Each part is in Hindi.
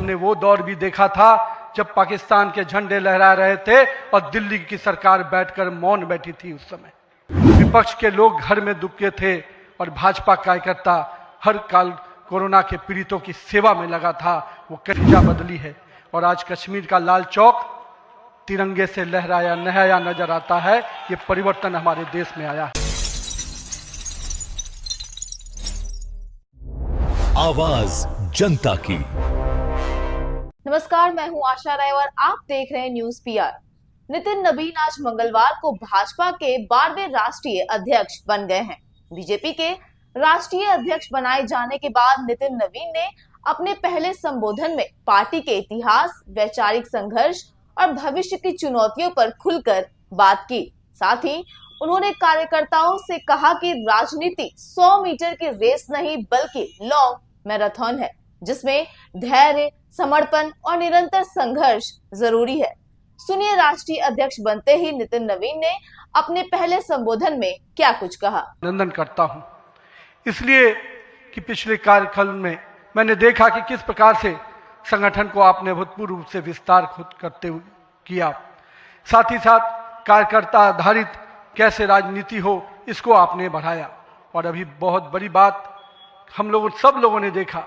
हमने वो दौर भी देखा था जब पाकिस्तान के झंडे लहरा रहे थे और दिल्ली की सरकार बैठकर मौन बैठी थी। उस समय विपक्ष के लोग घर में दुबके थे और भाजपा कार्यकर्ता हर काल कोरोना के पीड़ितों की सेवा में लगा था। वो कटिजा बदली है और आज कश्मीर का लाल चौक तिरंगे से लहराया नहाया नजर आता है। ये परिवर्तन हमारे देश में आया है। आवाज जनता की। नमस्कार, मैं हूं आशा राय और आप देख रहे हैं न्यूज पीआर। नितिन नवीन आज मंगलवार को भाजपा के 12वें राष्ट्रीय अध्यक्ष बन गए हैं। बीजेपी के राष्ट्रीय अध्यक्ष बनाए जाने के बाद नितिन नवीन ने अपने पहले संबोधन में पार्टी के इतिहास, वैचारिक संघर्ष और भविष्य की चुनौतियों पर खुलकर बात की। साथ ही उन्होंने कार्यकर्ताओं से कहा कि राजनीति 100 मीटर की रेस नहीं बल्कि लॉन्ग मैराथन है, जिसमें धैर्य, समर्पण और निरंतर संघर्ष जरूरी है। सुनिए राष्ट्रीय अध्यक्ष बनते ही नितिन नवीन ने अपने पहले संबोधन में क्या कुछ कहा। अभिनंदन करता हूं इसलिए कि पिछले कार्यकाल में मैंने देखा कि किस प्रकार से संगठन को आपने भूतपूर्व रूप से विस्तार खुद करते हुए किया। साथ ही साथ कार्यकर्ता आधारित कैसे राजनीति हो, इसको आपने बढ़ाया। और अभी बहुत बड़ी बात हम लोगों सब लोगों ने देखा,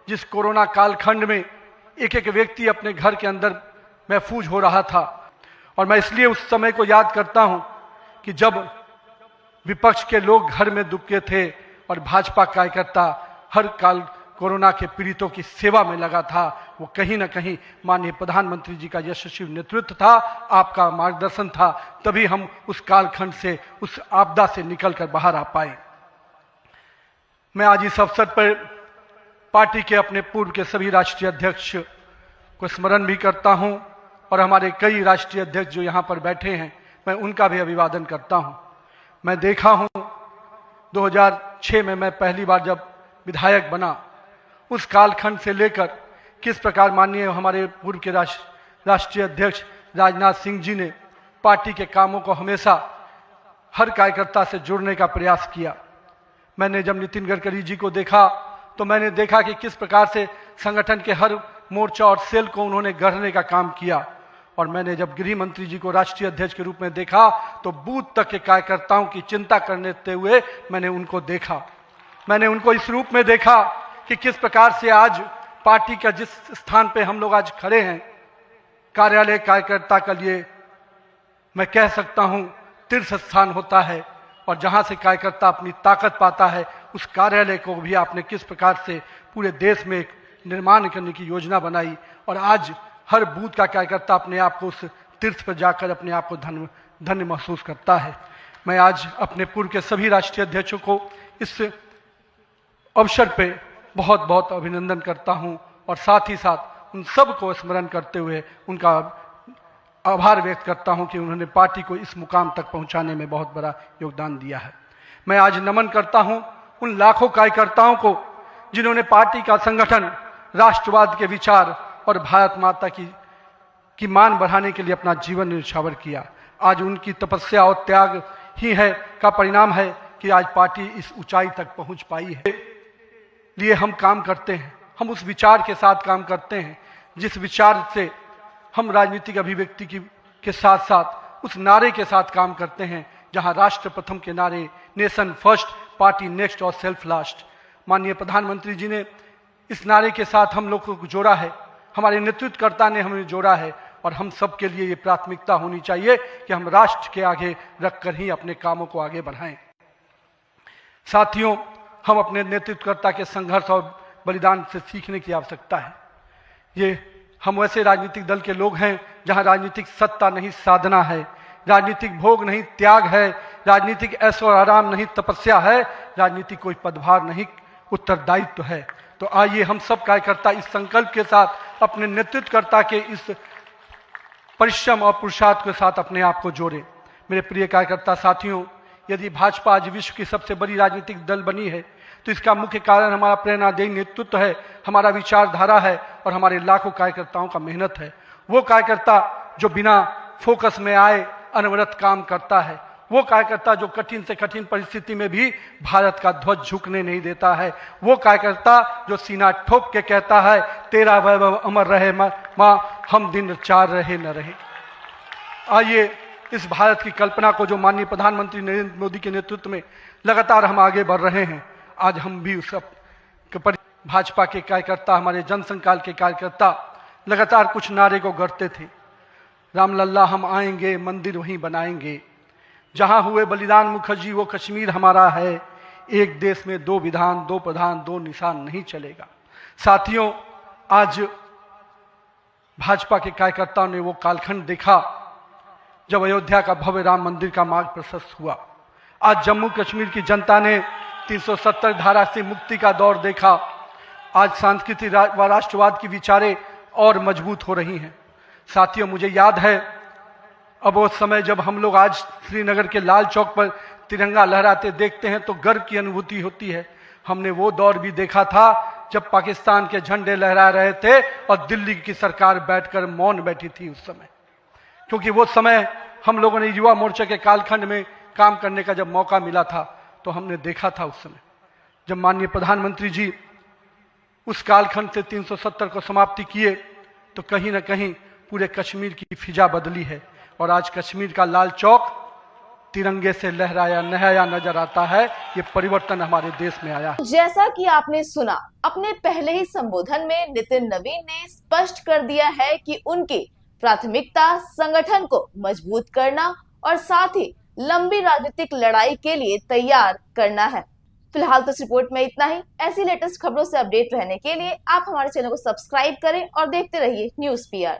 जिस कोरोना कालखंड में एक एक व्यक्ति अपने घर के अंदर महफूज हो रहा था। और मैं इसलिए उस समय को याद करता हूं कि जब विपक्ष के लोग घर में दुबके थे और भाजपा कार्यकर्ता हर काल कोरोना के पीड़ितों की सेवा में लगा था। वो कहीं ना कहीं माननीय प्रधानमंत्री जी का यशस्वी नेतृत्व था, आपका मार्गदर्शन था, तभी हम उस कालखंड से, उस आपदा से निकलकर बाहर आ पाए। मैं आज इस अवसर पर पार्टी के अपने पूर्व के सभी राष्ट्रीय अध्यक्ष को स्मरण भी करता हूं और हमारे कई राष्ट्रीय अध्यक्ष जो यहां पर बैठे हैं, मैं उनका भी अभिवादन करता हूं। मैं देखा हूं 2006 में मैं पहली बार जब विधायक बना, उस कालखंड से लेकर किस प्रकार माननीय हमारे पूर्व के राष्ट्रीय अध्यक्ष राजनाथ सिंह जी ने पार्टी के कामों को हमेशा हर कार्यकर्ता से जुड़ने का प्रयास किया। मैंने जब नितिन गडकरी जी को देखा तो मैंने देखा कि किस प्रकार से संगठन के हर मोर्चा और सेल को उन्होंने गढ़ने का काम किया। और मैंने जब गृह मंत्री जी को राष्ट्रीय अध्यक्ष के रूप में देखा तो बूथ तक के कार्यकर्ताओं की चिंता करते हुए मैंने उनको देखा। मैंने उनको इस रूप में देखा कि किस प्रकार से आज पार्टी का जिस स्थान पे हम लोग आज खड़े हैं, कार्यालय कार्यकर्ता के लिए मैं कह सकता हूं तीर्थ स्थान होता है। और जहां से कार्यकर्ता अपनी ताकत पाता है, उस कार्यालय को भी आपने किस प्रकार से पूरे देश में एक निर्माण करने की योजना बनाई। और आज हर बूथ का कार्यकर्ता अपने आप को उस तीर्थ पर जाकर अपने आप को धन्य महसूस करता है। मैं आज अपने पूर्व के सभी राष्ट्रीय अध्यक्षों को इस अवसर पे बहुत बहुत अभिनंदन करता हूं और साथ ही साथ उन सब को स्मरण करते हुए उनका आभार व्यक्त करता हूं कि उन्होंने पार्टी को इस मुकाम तक पहुंचाने में बहुत बड़ा योगदान दिया है। मैं आज नमन करता हूं उन लाखों कार्यकर्ताओं को जिन्होंने पार्टी का संगठन, राष्ट्रवाद के विचार और भारत माता की मान बढ़ाने के लिए अपना जीवन न्यौछावर किया। आज उनकी तपस्या और त्याग ही है का परिणाम है कि आज पार्टी इस ऊंचाई तक पहुंच पाई है। लिए हम काम करते हैं, हम उस विचार के साथ काम करते हैं जिस विचार से हम राजनीतिक अभिव्यक्ति के साथ साथ उस नारे के साथ काम करते हैं जहां राष्ट्र प्रथम के नारे, नेशन फर्स्ट, पार्टी नेक्स्ट और सेल्फ लास्ट, माननीय प्रधानमंत्री जी ने इस नारे के साथ हम लोग को जोड़ा है, हमारे नेतृत्वकर्ता ने हमें जोड़ा है। और हम सब के लिए ये प्राथमिकता होनी चाहिए कि हम राष्ट्र के आगे रखकर ही अपने कामों को आगे बढ़ाएं। साथियों, हम अपने नेतृत्वकर्ता के संघर्ष और बलिदान से सीखने की आवश्यकता है। ये हम वैसे राजनीतिक दल के लोग हैं जहां राजनीतिक सत्ता नहीं साधना है, राजनीतिक भोग नहीं त्याग है, राजनीतिक ऐशो और आराम नहीं तपस्या है, राजनीतिक कोई पदभार नहीं उत्तरदायित्व है। तो आइए हम सब कार्यकर्ता इस संकल्प के साथ अपने नेतृत्वकर्ता के इस परिश्रम और पुरुषार्थ के साथ अपने आप को जोड़ें। मेरे प्रिय कार्यकर्ता साथियों, यदि भाजपा आज विश्व की सबसे बड़ी राजनीतिक दल बनी है तो इसका मुख्य कारण हमारा प्रेरणादायी नेतृत्व है, हमारा विचारधारा है और हमारे लाखों कार्यकर्ताओं का मेहनत है। वो कार्यकर्ता जो बिना फोकस में आए अनवरत काम करता है वो कार्यकर्ता जो कठिन से कठिन परिस्थिति में भी भारत का ध्वज झुकने नहीं देता है, वो कार्यकर्ता जो सीना ठोक के कहता है तेरा वैभव अमर रहे माँ, हम दिन चार रहे न रहे। आइए इस भारत की कल्पना को जो माननीय प्रधानमंत्री नरेंद्र मोदी के नेतृत्व में लगातार हम आगे बढ़ रहे हैं, आज हम भी उस भाजपा के कार्यकर्ता, हमारे जनसंकाल के कार्यकर्ता लगातार कुछ नारे को गढ़ते थे। रामलल्ला हम आएंगे, मंदिर वहीं बनाएंगे, जहां हुए बलिदान मुखर्जी वो कश्मीर हमारा है, एक देश में दो विधान, दो प्रधान, दो निशान नहीं चलेगा। साथियों, आज भाजपा के कार्यकर्ताओं ने वो कालखंड देखा जब अयोध्या का भव्य राम मंदिर का मार्ग प्रशस्त हुआ। आज जम्मू कश्मीर की जनता ने 370 धारा से मुक्ति का दौर देखा। आज सांस्कृतिक व राष्ट्रवाद की विचारें और मजबूत हो रही हैं। साथियों, मुझे याद है अब वो समय जब हम लोग आज श्रीनगर के लाल चौक पर तिरंगा लहराते देखते हैं तो गर्व की अनुभूति होती है। हमने वो दौर भी देखा था जब पाकिस्तान के झंडे लहरा रहे थे और दिल्ली की सरकार बैठकर मौन बैठी थी उस समय, क्योंकि वो समय हम लोगों ने युवा मोर्चा के कालखंड में काम करने का जब मौका मिला था तो हमने देखा था उस समय जब माननीय प्रधानमंत्री जी उस कालखंड से 370 को समाप्ति किए तो कहीं ना कहीं पूरे कश्मीर की फिजा बदली है और आज कश्मीर का लाल चौक तिरंगे से लहराया नहाया नजर आता है। ये परिवर्तन हमारे देश में आया है। जैसा कि आपने सुना, अपने पहले ही संबोधन में नितिन नवीन ने स्पष्ट कर दिया है कि उनकी प्राथमिकता संगठन को मजबूत करना और साथ ही लंबी राजनीतिक लड़ाई के लिए तैयार करना है। फिलहाल तो इस रिपोर्ट में इतना ही। ऐसी लेटेस्ट खबरों से अपडेट रहने के लिए आप हमारे चैनल को सब्सक्राइब करें और देखते रहिए न्यूज़ पीआर।